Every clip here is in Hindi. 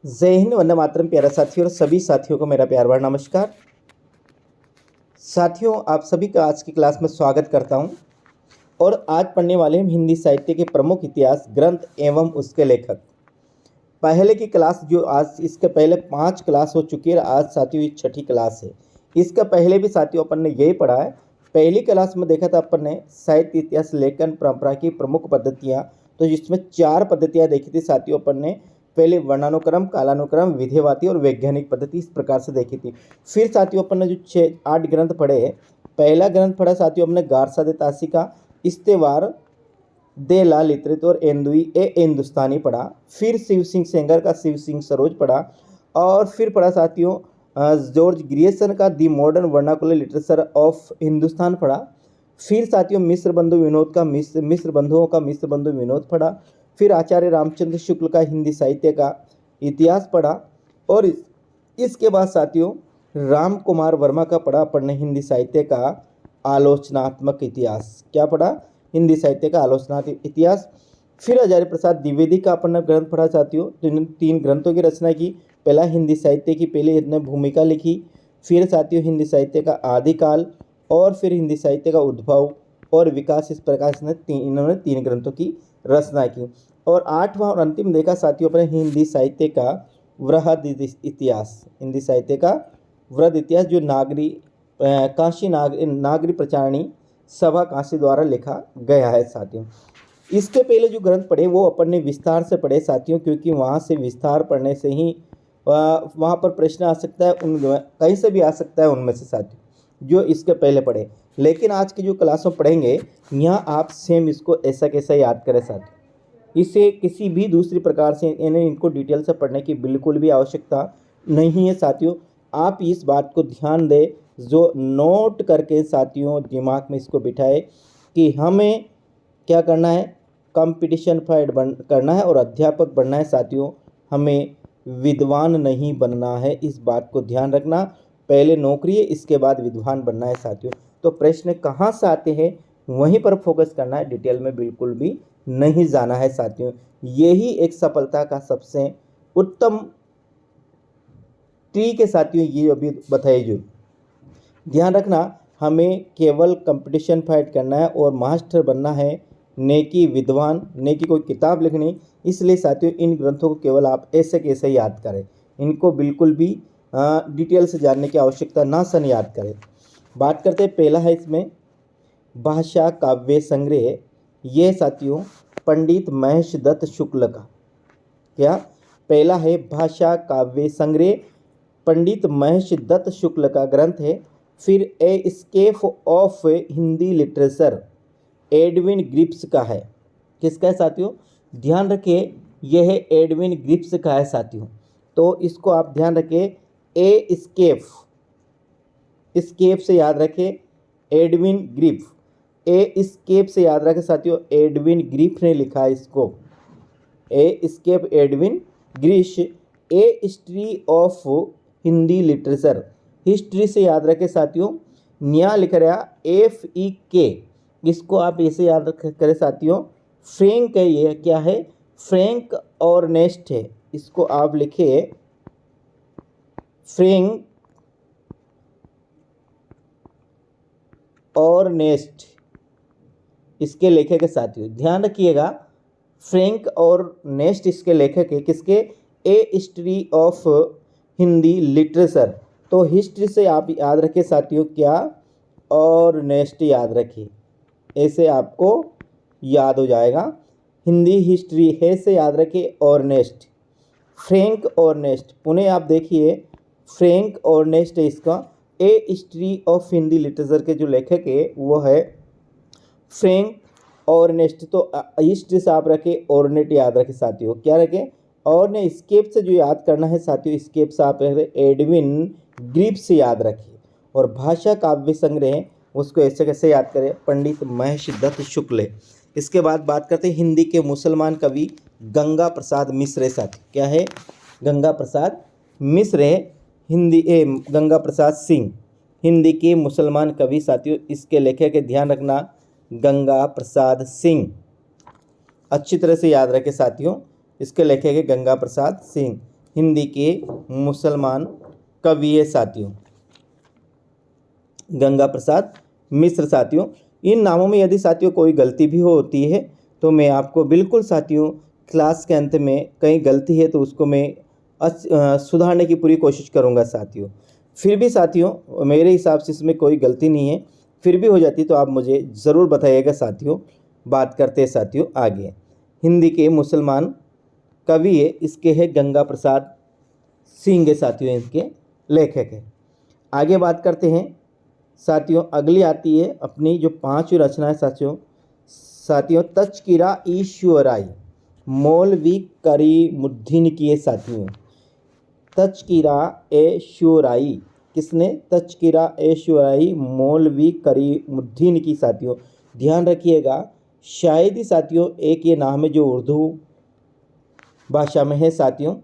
जय हिंद, वंदे मातरम। प्यारा साथियों और सभी साथियों को मेरा प्यार भरा नमस्कार। साथियों, आप सभी का आज की क्लास में स्वागत करता हूं। और आज पढ़ने वाले हम हिंदी साहित्य के प्रमुख इतिहास ग्रंथ एवं उसके लेखक। पहले की क्लास जो आज इसके पहले 5 क्लास हो चुकी है, आज साथियों ये छठी क्लास है। इसका पहले भी साथियों अपन ने यही पढ़ा है। पहली क्लास में देखा था अपन ने साहित्य इतिहास लेखन परंपरा की प्रमुख पद्धतियाँ, तो जिसमें 4 पद्धतियाँ देखी थी साथियों अपन ने। पहले वर्णानुक्रम, कालानुक्रम, विधेयवादी और वैज्ञानिक पद्धति, इस प्रकार से देखी थी। फिर साथियों अपन ने जो 6-8 ग्रंथ पढ़े। पहला ग्रंथ पढ़ा साथियों हमने गारसा दे तासी का इस्तेवार दे ला लिटरेचर एंदुई ए हिंदुस्तानी पढ़ा। फिर शिव सिंह सेंगर का शिव सिंह सरोज पढ़ा। और फिर पढ़ा साथियों जॉर्ज ग्रियर्सन का दी modern vernacular literature of Hindustan पढ़ा। फिर साथियों मिस्र बंधु विनोद का मिस्र बंधुओं का मिस्र बंधु विनोद पढ़ा। फिर आचार्य रामचंद्र शुक्ल का हिंदी साहित्य का इतिहास पढ़ा। और इसके बाद साथियों राम कुमार वर्मा का पढ़ा अपन ने हिंदी साहित्य का आलोचनात्मक इतिहास। क्या पढ़ा? हिंदी साहित्य का आलोचनात्मक इतिहास। फिर आचार्य प्रसाद द्विवेदी का अपन ने ग्रंथ पढ़ा साथियों। तो इन 3 ग्रंथों की रचना की। पहला हिंदी साहित्य की पहले इन्होंने भूमिका लिखी। फिर साथियों हिंदी साहित्य का आदिकाल और फिर हिंदी साहित्य का उद्भव और विकास, इस प्रकार से इन्होंने 3 ग्रंथों की रचना की। और 8वां और अंतिम देखा साथियों अपने हिंदी साहित्य का वृहद इतिहास। हिंदी साहित्य का वृहद इतिहास जो काशी नागरी प्रचारणी सभा काशी द्वारा लिखा गया है साथियों। इसके पहले जो ग्रंथ पढ़े वो अपन ने विस्तार से पढ़े साथियों, क्योंकि वहाँ से विस्तार पढ़ने से ही वहाँ पर प्रश्न आ सकता है, उन कहीं से भी आ सकता है उनमें से साथियों जो इसके पहले पढ़े। लेकिन आज की जो क्लास में पढ़ेंगे यहाँ आप सेम इसको ऐसा कैसा याद करें साथियों। इसे किसी भी दूसरी प्रकार से इनको डिटेल से पढ़ने की बिल्कुल भी आवश्यकता नहीं है साथियों। आप इस बात को ध्यान दें, जो नोट करके साथियों दिमाग में इसको बिठाए कि हमें क्या करना है, कंपटीशन फाइट करना है और अध्यापक बनना है साथियों। हमें विद्वान नहीं बनना है, इस बात को ध्यान रखना। पहले नौकरी है, इसके बाद विद्वान बनना है साथियों। तो प्रश्न कहाँ से आते हैं वहीं पर फोकस करना है, डिटेल में बिल्कुल भी नहीं जाना है साथियों। यही एक सफलता का सबसे उत्तम ट्रिक है साथियों, ये अभी बताइए। जो ध्यान रखना, हमें केवल कंपटीशन फाइट करना है और मास्टर बनना है, नेकी विद्वान, नेकी कोई किताब लिखनी। इसलिए साथियों इन ग्रंथों को केवल आप ऐसे कैसे याद करें, इनको बिल्कुल भी डिटेल से जानने की आवश्यकता ना सन याद करें। बात करते हैं, पहला है इसमें भाषा काव्य संग्रह। ये साथियों पंडित महेश दत्त शुक्ल का, क्या पहला है भाषा काव्य संग्रह, पंडित महेश दत्त शुक्ल का ग्रंथ है। फिर a sketch of Hindi literature Edwin Greaves का है। किसका है साथियों? ध्यान रखिए यह है एडविन ग्रिप्स का है साथियों। तो इसको आप ध्यान रखिए, ए स्केप से याद रखें, एडविन ग्रिप। ए स्केप से याद रखें साथियों, एडविन ग्रिप ने लिखा है इसको। A sketch Edwin Greaves. A history of Hindi literature, history से याद रखें साथियों, न्या लिख रहा FEK, इसको आप ऐसे याद करें साथियों। फ्रैंक है, ये क्या है? फ्रैंक और नेस्ट है, इसको आप लिखिए फ्रैंक और नेस्ट, इसके लेखक है साथियों। ध्यान रखिएगा, फ्रैंक और नेस्ट इसके लेखक है। किसके? ए हिस्ट्री ऑफ हिंदी लिटरेचर। तो हिस्ट्री से आप याद रखिए साथियों क्या, और नेस्ट याद रखिए, ऐसे आपको याद हो जाएगा। हिंदी हिस्ट्री है से याद रखिए और नेस्ट, फ्रैंक और नेस्ट। पुनः आप देखिए फ्रैंक और नेस्ट है इसका। ए हिस्ट्री ऑफ हिंदी लिटरेचर के जो लेखक है वो है फ्रैंक और नेस्ट। तो हिस्ट्री से आप रखें और नेट याद रखें साथियों। क्या रखें? और ने स्केप से जो याद करना है साथियों, स्केप से आप एडविन ग्रिप से याद रखिए। और भाषा काव्य संग्रह उसको ऐसे कैसे याद करें, पंडित महेश दत्त शुक्ल। इसके बाद बात करते हैं हिंदी के मुसलमान कवि गंगा प्रसाद मिश्र साथी। क्या है? गंगा प्रसाद मिश्र। गंगा प्रसाद सिंह हिंदी के मुसलमान कवि साथियों, इसके लेखक के ध्यान रखना गंगा प्रसाद सिंह, अच्छी तरह से याद रखें साथियों। इसके लेखक है गंगा प्रसाद सिंह। हिंदी के मुसलमान कवि है साथियों गंगा प्रसाद मिश्र। साथियों इन नामों में यदि साथियों कोई गलती भी होती है तो मैं आपको बिल्कुल साथियों क्लास के अंत में कहीं गलती है तो उसको मैं सुधारने की पूरी कोशिश करूंगा साथियों। फिर भी साथियों मेरे हिसाब से इसमें कोई गलती नहीं है, फिर भी हो जाती तो आप मुझे ज़रूर बताइएगा साथियों। बात करते हैं साथियों आगे। हिंदी के मुसलमान कवि है, इसके हैं गंगा प्रसाद सिंह है साथियों, इनके लेखक है। आगे बात करते हैं साथियों, अगली आती है अपनी जो 5वीं रचना है साथियों तज़किरा ईश्वराई मौलवी करीमुद्दीन की है साथियों। तज़किरा ए शुराई किसने? तज़किरा ए शुराई मौलवी करीमुद्दीन की साथियों। ध्यान रखिएगा शायद ही साथियों एक ये नाम है जो उर्दू भाषा में है साथियों,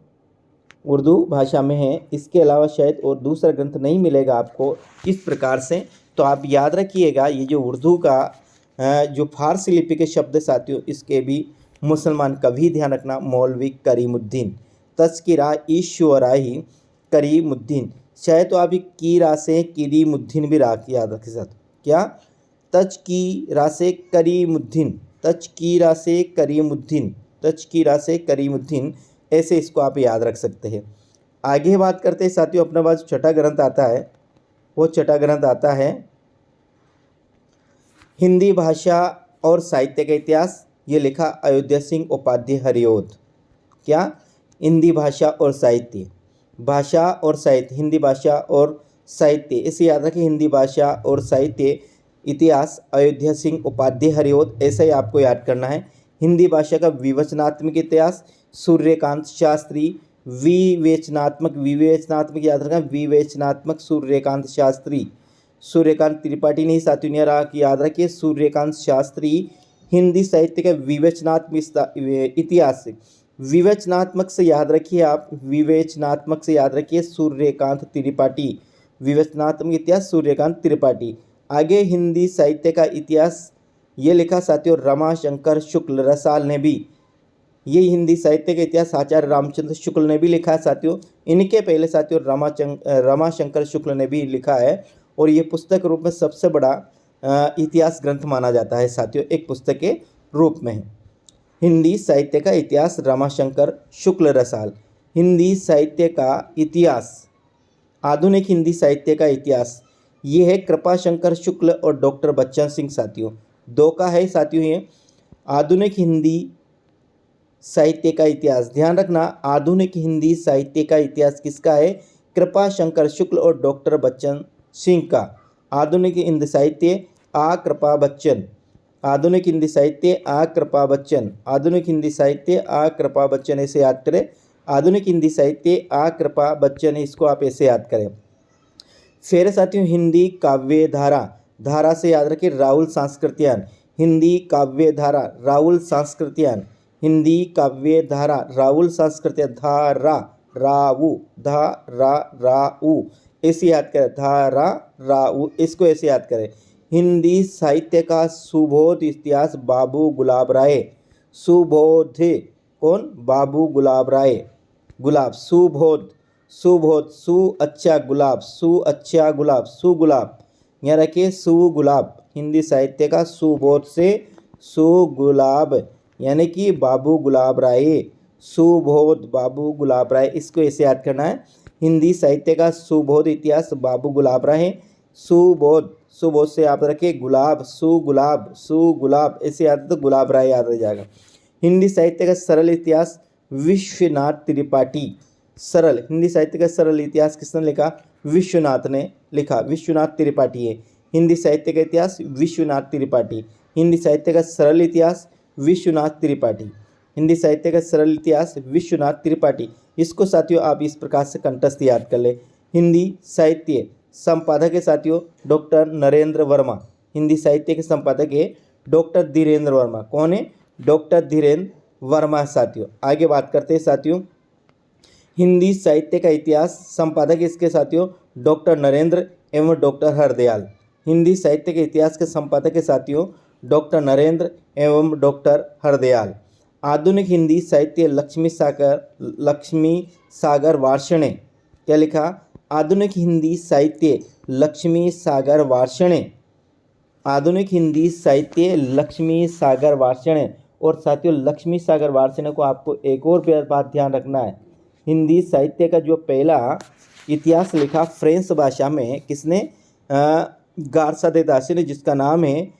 उर्दू भाषा में है। इसके अलावा शायद और दूसरा ग्रंथ नहीं मिलेगा आपको इस प्रकार से। तो आप याद रखिएगा ये जो उर्दू का जो फारसी लिपि के शब्द साथियों इसके भी मुसलमान कवि ध्यान रखना मौलवी करीमुद्दीन। तज़किरा ईश्वराई करीमुद्दीन, शायद तो आप कीरा से करीमुद्दीन भी याद रखें साथ। क्या? तज़किरा से करीमुद्दीन, तज़किरा से करीमुद्दीन, तज़किरा से करीमुद्दीन, ऐसे इसको आप याद रख सकते हैं। आगे बात करते हैं साथियों अपना पास छठा ग्रंथ आता है, वो छठा ग्रंथ आता है हिंदी भाषा और साहित्य का इतिहास। ये लिखा अयोध्या सिंह उपाध्याय हरिओद। क्या? हिंदी भाषा और साहित्य, भाषा और साहित्य, हिंदी भाषा और साहित्य, इसे याद रखें हिंदी भाषा और साहित्य इतिहास अयोध्या सिंह उपाध्याय हरिओद, ऐसा ही आपको याद करना है। हिंदी भाषा का विवेचनात्मक इतिहास सूर्यकांत शास्त्री। विवेचनात्मक, विवेचनात्मक याद रखना, विवेचनात्मक सूर्यकांत शास्त्री, सूर्यकांत त्रिपाठी नहीं साथियों याद रखिए, सूर्यकांत शास्त्री। हिंदी साहित्य का विवेचनात्मक इतिहास, विवेचनात्मक से याद रखिए आप, विवेचनात्मक से याद रखिए सूर्यकांत त्रिपाठी, विवेचनात्मक इतिहास सूर्यकांत त्रिपाठी। आगे हिंदी साहित्य का इतिहास ये लिखा साथियों रमाशंकर शुक्ल रसाल ने भी, ये हिंदी साहित्य का इतिहास आचार्य रामचंद्र शुक्ल ने भी लिखा है साथियों। इनके पहले साथियों रमाशंकर शुक्ल ने भी लिखा है और ये पुस्तक रूप में सबसे बड़ा इतिहास ग्रंथ माना जाता है साथियों, एक पुस्तक के रूप में है। हिंदी साहित्य का इतिहास रमाशंकर शुक्ल रसाल। हिंदी साहित्य का इतिहास, आधुनिक हिंदी साहित्य का इतिहास, ये है कृपाशंकर शुक्ल और डॉक्टर बच्चन सिंह साथियों, दो का है साथियों ये। आधुनिक हिंदी साहित्य का इतिहास, ध्यान रखना आधुनिक हिंदी साहित्य का इतिहास किसका है? कृपाशंकर शुक्ल और डॉक्टर बच्चन सिंह का। आधुनिक हिंदी साहित्य आ कृपा बच्चन, आधुनिक हिंदी साहित्य आ कृपा बच्चन, आधुनिक हिंदी साहित्य आ कृपा बच्चन, ऐसे याद करें। आधुनिक हिंदी साहित्य आ कृपा बच्चन, इसको आप ऐसे याद करें। फिर साथियों हिंदी काव्य धारा, धारा से याद रखिए राहुल सांस्कृत्यायन, हिंदी काव्य धारा राहुल सांस्कृत्यायन, हिंदी काव्य धारा राहुल सांस्कृत्यायन, धारा रावु धारा राउ, ऐसे याद करें, धारा राउ, इसको ऐसे याद करें। हिंदी साहित्य का सुबोध इतिहास बाबू गुलाब राय, सुबोध कौन? बाबू गुलाब राय, गुलाब सुबोध, सुबोध सु अच्छा गुलाब, सु अच्छा गुलाब, सुगुलाब, यहाँ रखिए सुगुलाब, हिंदी साहित्य का सुबोध से सुगुलाब यानी कि बाबू गुलाब राय, सुबोध बाबू गुलाब राय, इसको ऐसे याद करना है। हिंदी साहित्य का सुबोध इतिहास बाबू गुलाब राय, सुबोध, सुबोध से याद रखिए गुलाब, सुगुलाब, सुगुलाब, ऐसे याद तो गुलाब राय याद रह जाएगा। हिंदी साहित्य का सरल इतिहास विश्वनाथ त्रिपाठी, सरल, हिंदी साहित्य का सरल इतिहास किसने लिखा? विश्वनाथ ने लिखा, विश्वनाथ त्रिपाठी है। हिंदी साहित्य का इतिहास विश्वनाथ त्रिपाठी, हिंदी साहित्य का सरल इतिहास विश्वनाथ त्रिपाठी, हिंदी साहित्य का सरल इतिहास विश्वनाथ त्रिपाठी। इसको साथियों आप इस प्रकार से कंठस्थ याद कर ले। हिंदी साहित्य संपादक है साथियों डॉक्टर नरेंद्र वर्मा, हिंदी साहित्य के संपादक है डॉक्टर धीरेन्द्र वर्मा। कौन है? डॉक्टर धीरेन्द्र वर्मा साथियों। आगे बात करते हैं साथियों हिंदी साहित्य का इतिहास संपादक इसके साथियों डॉक्टर नरेंद्र एवं डॉक्टर हरदयाल, हिंदी साहित्य के इतिहास के संपादक के साथियों डॉक्टर नरेंद्र एवं डॉक्टर हरदयाल। आधुनिक हिंदी साहित्य लक्ष्मी सागर वार्ष्णे। क्या लिखा? आधुनिक हिंदी साहित्य लक्ष्मी सागर वार्ष्णे। आधुनिक हिंदी साहित्य लक्ष्मी सागर वार्ष्णे। और साथियों, लक्ष्मी सागर वार्ष्णे को आपको एक और बात ध्यान रखना है, हिंदी साहित्य का जो पहला इतिहास लिखा फ्रेंच भाषा में किसने? गार्सा दे दासी ने, जिसका नाम है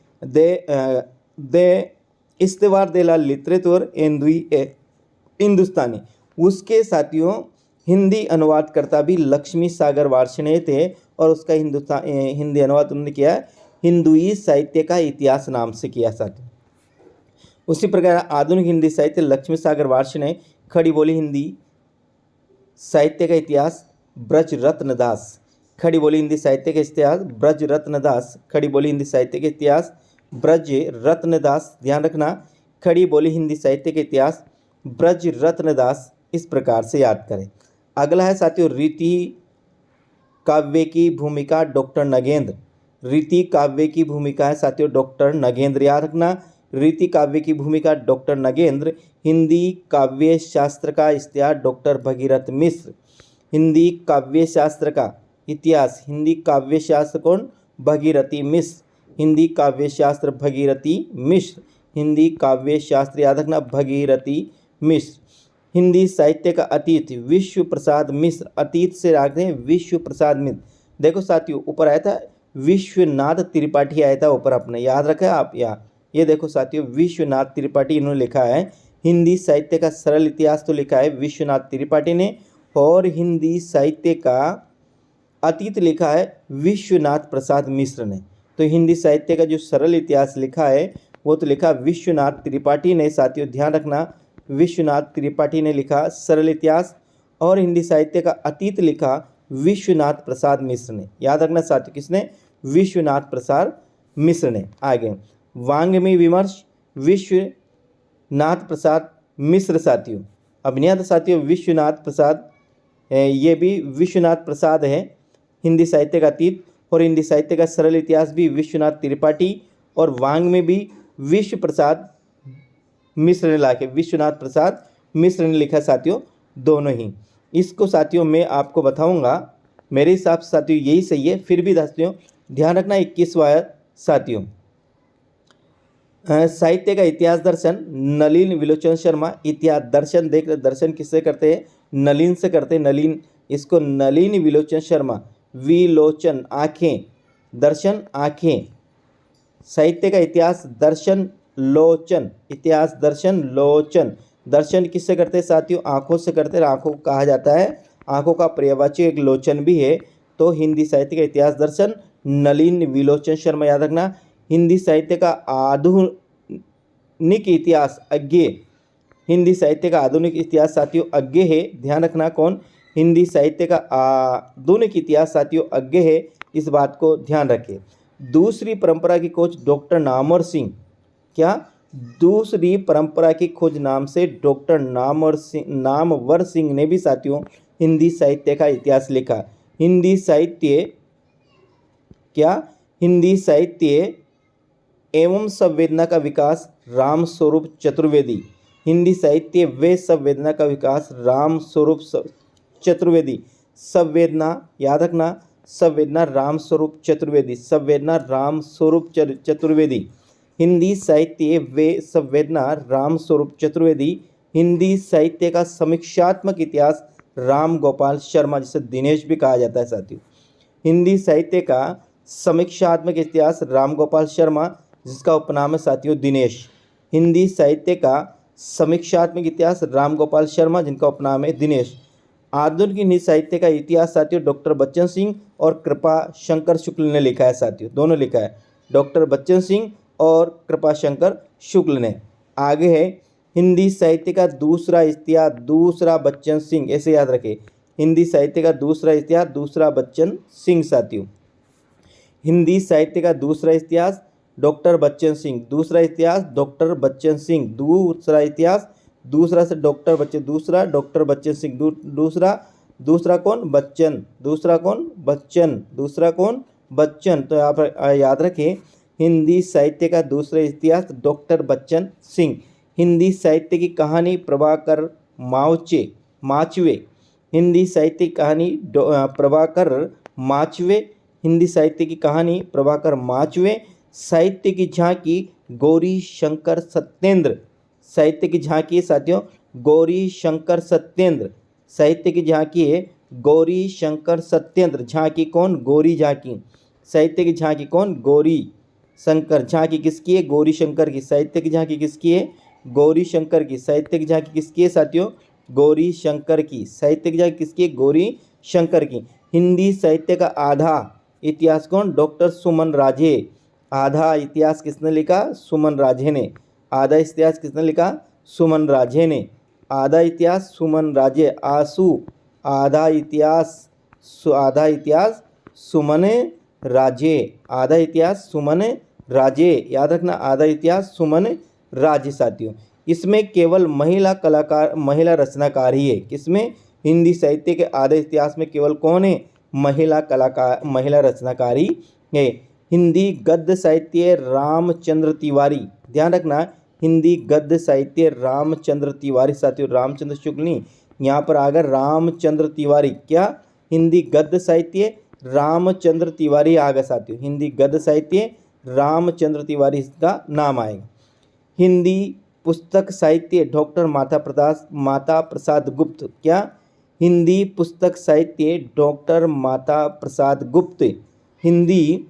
दे इस्तेवार दे ला लिटरेचर हिंदुस्तानी। उसके साथियों हिंदी अनुवादकर्ता भी लक्ष्मी सागर वार्ष्णे थे और उसका हिंदी अनुवाद उन्होंने किया हिंदुई साहित्य का इतिहास नाम से किया साथियों। उसी प्रकार आधुनिक हिंदी साहित्य लक्ष्मी सागर वार्ष्णे। खड़ी बोली हिंदी साहित्य का इतिहास ब्रज रत्न दास। खड़ी बोली हिंदी साहित्य का इतिहास ब्रज रत्न दास। खड़ी बोली हिंदी साहित्य का इतिहास ब्रज रत्न दास। ध्यान रखना, खड़ी बोली हिंदी साहित्य के इतिहास ब्रज रत्न दास। इस प्रकार से याद करें। अगला है साथियों रीति काव्य की भूमिका डॉक्टर नगेंद्र। रीति काव्य की भूमिका है साथियों डॉक्टर नगेंद्र। याद रखना, रीति काव्य की भूमिका डॉक्टर नगेंद्र। हिंदी काव्य शास्त्र का इतिहास डॉक्टर भगीरथ मिश्र। हिंदी काव्य शास्त्र का इतिहास हिंदी काव्य शास्त्र कौन? भगीरथी मिश्र। हिंदी काव्य शास्त्र भगीरथी मिश्र। हिंदी काव्य शास्त्र याद रखना भगीरथी मिश्र। हिंदी साहित्य का अतीत विश्व प्रसाद मिश्र। अतीत से रखते हैं विश्व प्रसाद मिश्र। देखो साथियों, ऊपर आया था विश्वनाथ त्रिपाठी आया था ऊपर, अपने याद रखा आप। ये देखो साथियों, विश्वनाथ त्रिपाठी इन्होंने लिखा है। हिंदी साहित्य का सरल इतिहास तो लिखा है विश्वनाथ त्रिपाठी ने, और हिंदी साहित्य का अतीत लिखा है विश्वनाथ प्रसाद मिश्र ने। तो हिंदी साहित्य का जो सरल इतिहास लिखा है वो तो लिखा विश्वनाथ त्रिपाठी ने। साथियों ध्यान रखना, विश्वनाथ त्रिपाठी ने लिखा सरल इतिहास, और हिंदी साहित्य का अतीत लिखा विश्वनाथ प्रसाद मिश्र ने। याद रखना साथियों, किसने? विश्वनाथ प्रसाद मिश्र ने। आगे वांग्मय विमर्श विश्वनाथ प्रसाद मिश्र साथियों। अब नहीं आता साथियों विश्वनाथ प्रसाद, ये भी विश्वनाथ प्रसाद है। हिंदी साहित्य का अतीत और हिंदी साहित्य का सरल इतिहास भी विश्वनाथ त्रिपाठी, और वांग्मय भी विश्व प्रसाद मिश्र ने लाके विश्वनाथ प्रसाद मिश्र ने लिखा साथियों, दोनों ही। इसको साथियों मैं आपको बताऊंगा, मेरे हिसाब से साथियों यही सही है, फिर भी साथियों ध्यान रखना 21वां साथियों साहित्य का इतिहास दर्शन नलिन विलोचन शर्मा। इतिहास दर्शन देख रहे, दर्शन किससे करते हैं? नलिन से करते हैं। नलिन, इसको नलिन विलोचन शर्मा। विलोचन आँखें, दर्शन आँखें। साहित्य का इतिहास दर्शन लोचन। इतिहास दर्शन लोचन। दर्शन किससे करते हैं साथियों? आँखों से करते हैं। आँखों को कहा जाता है, आँखों का पर्यायवाची एक लोचन भी है। तो हिंदी साहित्य का इतिहास दर्शन नलिन विलोचन शर्मा। याद रखना, हिंदी साहित्य का आधुनिक इतिहास अज्ञे। हिंदी साहित्य का आधुनिक इतिहास साथियों अज्ञे है। ध्यान रखना, कौन? हिंदी साहित्य का आधुनिक इतिहास साथियों अज्ञे है, इस बात को ध्यान रखें। दूसरी परंपरा की खोज डॉक्टर नामवर सिंह। क्या? दूसरी परंपरा की खोज नाम से डॉक्टर नामवर सिंह ने भी साथियों हिंदी साहित्य का इतिहास लिखा। हिंदी साहित्य क्या? हिंदी साहित्य एवं संवेदना का विकास राम स्वरूप चतुर्वेदी। हिंदी साहित्य व संवेदना का विकास राम स्वरूप चतुर्वेदी। संवेदना याद रखना, संवेदना राम स्वरूप चतुर्वेदी। संवेदना राम स्वरूप चतुर्वेदी। हिंदी साहित्य व संवेदना राम स्वरूप चतुर्वेदी। हिंदी साहित्य का समीक्षात्मक इतिहास राम गोपाल शर्मा, जिसे दिनेश भी कहा जाता है साथियों। हिंदी साहित्य का समीक्षात्मक इतिहास राम गोपाल शर्मा, जिसका उपनाम है साथियों दिनेश। हिंदी साहित्य का समीक्षात्मक इतिहास राम गोपाल शर्मा, जिनका उपनाम है दिनेश। आधुनिक हिंदी साहित्य का इतिहास साथियों डॉक्टर बच्चन सिंह और कृपा शंकर शुक्ल ने लिखा है साथियों, दोनों लिखा है, डॉक्टर बच्चन सिंह और कृपा शंकर शुक्ल ने। आगे है हिंदी साहित्य का दूसरा इतिहास दूसरा बच्चन सिंह, ऐसे याद रखें। हिंदी साहित्य का दूसरा इतिहास दूसरा बच्चन सिंह साथियों। हिंदी साहित्य का दूसरा इतिहास डॉक्टर बच्चन सिंह। दूसरा इतिहास डॉक्टर बच्चन सिंह। दूसरा इतिहास दूसरा से डॉक्टर बच्चन, दूसरा डॉक्टर बच्चन सिंह। दूसरा कौन? बच्चन। दूसरा कौन? बच्चन। दूसरा कौन? बच्चन। तो आप याद रखें, हिंदी साहित्य का दूसरा इतिहास डॉक्टर बच्चन सिंह। हिंदी साहित्य की कहानी प्रभाकर माचवे। हिंदी साहित्य की कहानी प्रभाकर माचवे। हिंदी साहित्य की कहानी प्रभाकर माचवे। साहित्य की झांकी गौरी शंकर सत्येंद्र। साहित्य की झांकी है साथियों गौरी शंकर सत्येंद्र। साहित्य की झांकी है गौरी शंकर सत्येंद्र। झांकी कौन? गौरी झांकी। साहित्य की झांकी कौन? गौरी शंकर। झांकी किसकी है? गौरी शंकर की। साहित्य की झांकी किसकी है? गौरी शंकर की। साहित्य की झांकी किसकी है साथियों? गौरी शंकर की। साहित्य की झांकी किसकी है? गौरी शंकर की। हिंदी साहित्य का आधा इतिहास कौन? डॉक्टर सुमन राजे। आधा इतिहास किसने लिखा? सुमन राजे ने। आधा इतिहास किसने लिखा? सुमन राजे ने। आधा इतिहास सुमन राजे। आंसू आधा इतिहास आधा इतिहास सुमन राजे। आधा इतिहास सुमन राजे, याद रखना, आधा इतिहास सुमन राजे साथियों। इसमें केवल महिला रचनाकार ही है। किसमें? हिंदी साहित्य के आधे इतिहास में केवल कौन है? महिला रचनाकार ही है। हिंदी गद्य साहित्य रामचंद्र तिवारी। ध्यान रखना, हिंदी गद्य साहित्य रामचंद्र तिवारी साथियों। रामचंद्र शुक्ल नहीं, यहाँ पर आकर रामचंद्र तिवारी। क्या? हिंदी गद्य साहित्य रामचंद्र तिवारी आएगा साथियों। हिंदी गद्य साहित्य रामचंद्र तिवारी इसका नाम आएगा। हिंदी पुस्तक साहित्य डॉक्टर माता प्रसाद गुप्त। क्या? हिंदी पुस्तक साहित्य डॉक्टर माता प्रसाद गुप्त। हिंदी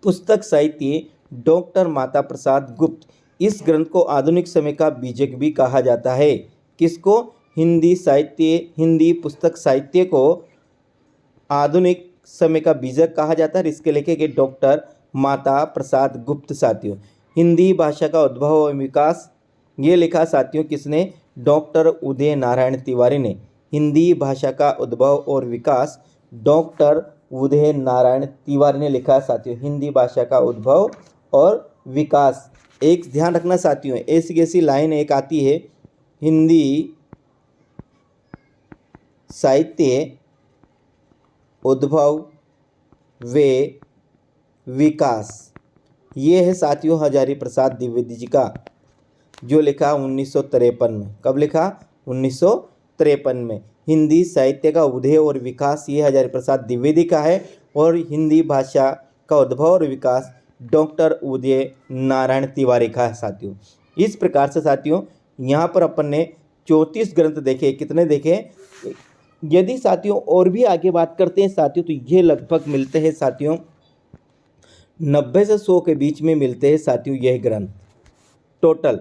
पुस्तक साहित्य डॉक्टर माता प्रसाद गुप्त। इस ग्रंथ को आधुनिक समय का बीजक भी कहा जाता है। किसको? हिंदी पुस्तक साहित्य को आधुनिक समय का बीजक कहा जाता है। इसके लेखक है डॉक्टर माता प्रसाद गुप्त साथियों। हिंदी भाषा का उद्भव और विकास ये लिखा साथियों किसने? डॉक्टर उदय नारायण तिवारी ने। हिंदी भाषा का उद्भव और विकास डॉक्टर उदय नारायण तिवारी ने लिखा साथियों। हिंदी भाषा का उद्भव और विकास। एक ध्यान रखना साथियों, ऐसी कैसी लाइन एक आती है, हिंदी साहित्य उद्भव व विकास। ये है साथियों हजारी प्रसाद द्विवेदी जी का, जो लिखा 1953 में। कब लिखा? 1953 में। हिंदी साहित्य का उदय और विकास ये हजारी प्रसाद द्विवेदी का है, और हिंदी भाषा का उद्भव और विकास डॉक्टर उदय नारायण तिवारी का है साथियों। इस प्रकार से साथियों यहाँ पर अपन ने 34 ग्रंथ देखे। कितने देखे? यदि साथियों और भी आगे बात करते हैं साथियों, तो ये लगभग मिलते हैं साथियों 90 से 100 के बीच में मिलते हैं साथियों यह ग्रंथ। टोटल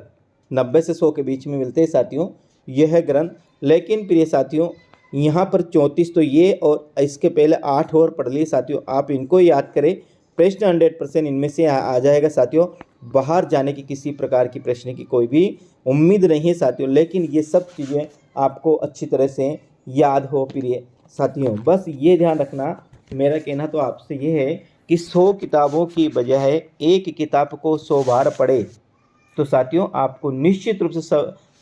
90 से 100 के बीच में मिलते हैं साथियों यह ग्रंथ। लेकिन प्रिय साथियों यहाँ पर 34 तो ये, और इसके पहले 8 और पढ़ लिए साथियों। आप इनको याद करें, प्रश्न 100% इनमें से आ जाएगा साथियों। बाहर जाने की किसी प्रकार की प्रश्न की कोई भी उम्मीद नहीं है साथियों। लेकिन ये सब चीज़ें आपको अच्छी तरह से याद हो प्रिय साथियों। बस ये ध्यान रखना, मेरा कहना तो आपसे ये है कि 100 किताबों की बजाय एक किताब को 100 बार पढ़े तो साथियों आपको निश्चित रूप से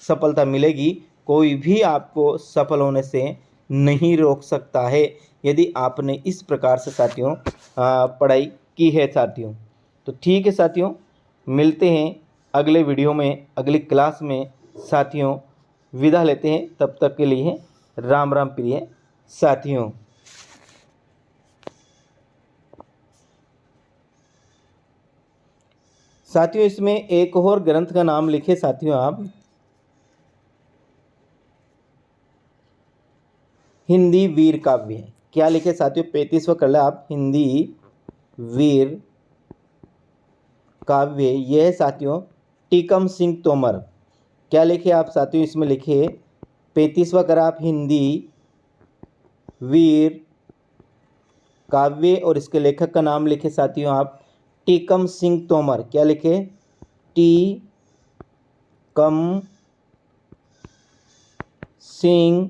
सफलता मिलेगी। कोई भी आपको सफल होने से नहीं रोक सकता है, यदि आपने इस प्रकार से साथियों पढ़ाई की है साथियों। तो ठीक है साथियों, मिलते हैं अगले वीडियो में, अगली क्लास में साथियों। विदा लेते हैं, तब तक के लिए राम राम प्रिय साथियों। साथियों इसमें एक और ग्रंथ का नाम लिखे साथियों आप, हिंदी वीर काव्य। क्या लिखे साथियों? 35वां कर ले आप, हिंदी वीर काव्य। यह साथियों टीकम सिंह तोमर। क्या लिखे आप साथियों? इसमें लिखे 35वां करा आप, हिंदी वीर काव्य, और इसके लेखक का नाम लिखे साथियों आप टीकम सिंह तोमर। क्या लिखे? टीकम सिंह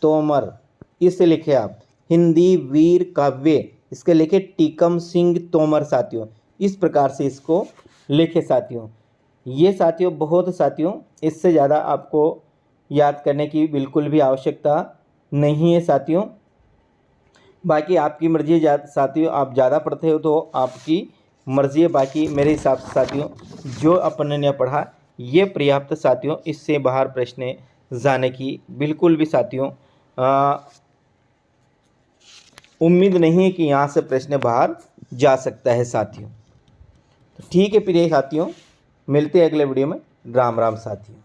तोमर, इसे लिखे आप हिंदी वीर काव्य। इसके लिखे टीकम सिंह तोमर साथियों। इस प्रकार से इसको लिखे साथियों। ये साथियों बहुत साथियों, इससे ज़्यादा आपको याद करने की बिल्कुल भी आवश्यकता नहीं है साथियों। बाकी आपकी मर्जी साथियों, आप ज़्यादा पढ़ते हो तो आपकी मर्जी है। बाकी मेरे हिसाब से साथियों जो अपन ने पढ़ा ये पर्याप्त साथियों, इससे बाहर प्रश्न जाने की बिल्कुल भी साथियों उम्मीद नहीं है कि यहाँ से प्रश्न बाहर जा सकता है साथियों। तो ठीक है प्रिय साथियों, मिलते हैं अगले वीडियो में। राम राम साथियों।